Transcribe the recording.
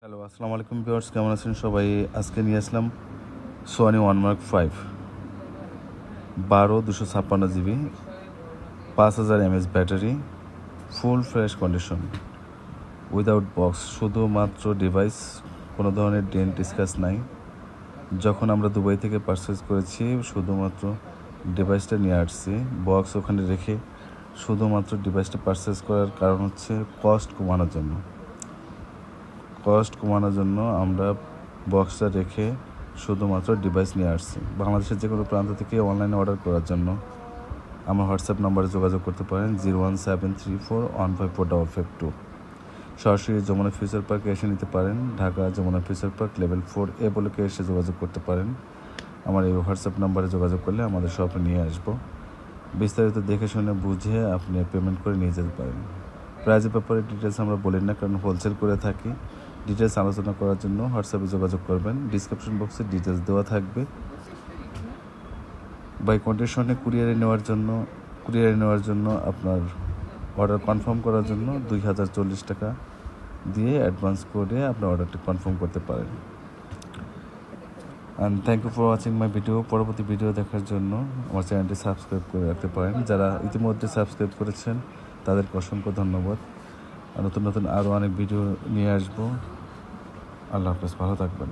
Hello, আসসালামু আলাইকুম viewers, কেমন আছেন সবাই? আজকে নিয়ে আসলাম Sony one mark 5 12 256 GB, 5000 mAh battery, full fresh condition, without box, শুধুমাত্র ডিভাইস, কোনো ধরনের ডেন্ট স্ক্র্যাচ নাই। যখন আমরা দুবাই থেকে পারচেজ করেছি শুধুমাত্র ডিভাইসটা নিয়ে আসছি, বক্স ওখানে রেখে শুধুমাত্র ডিভাইসটা পারচেজ করার কারণ হচ্ছে কস্ট কমানোর জন্য আমরা বক্সটা রেখে শুধুমাত্র ডিভাইস নিয়ে আসছি। বাংলাদেশের যে কোনো প্রান্ত থেকে অনলাইনে অর্ডার করার জন্য আমার হোয়াটসঅ্যাপ নাম্বারে যোগাযোগ করতে পারেন 01734154552। সরাসরি যমুনা ফিউচার পার্কে এসে নিতে পারেন। Dhaka Jamuna future park level 4A বলে এসে যোগাযোগ করতে পারেন। আমার এই হোয়াটসঅ্যাপ নাম্বারে যোগাযোগ করলে আমাদের শপে নিয়ে আসবো। বিস্তারিত দেখে শুনে বুঝে আপনি পেমেন্ট করে নিয়ে যেতে পারেন। প্রাইজের ব্যাপারে ডিটেলস আমরা বলি না, কারণ হোলসেল করে থাকি। ডিটেলস আলোচনা করার জন্য হোয়াটসঅ্যাপে যোগাযোগ করবেন, ডিসক্রিপশন বক্সে ডিটেলস দেওয়া থাকবে। বাই কন্ডিশনে কুরিয়ারে নেওয়ার জন্য আপনার অর্ডার কনফার্ম করার জন্য 2040 টাকা দিয়ে অ্যাডভান্স করে আপনার অর্ডারটি কনফার্ম করতে পারেন। And thank you for watching my video. পরবর্তী ভিডিও দেখার জন্য আমার চ্যানেলটি সাবস্ক্রাইব করে রাখতে পারেন। যারা ইতিমধ্যে সাবস্ক্রাইব করেছেন তাদেরকে অসংখ্য ধন্যবাদ। নতুন আরও অনেক ভিডিও নিয়ে আসবো। আল্লাহ হাফেজ, ভালো থাকবেন।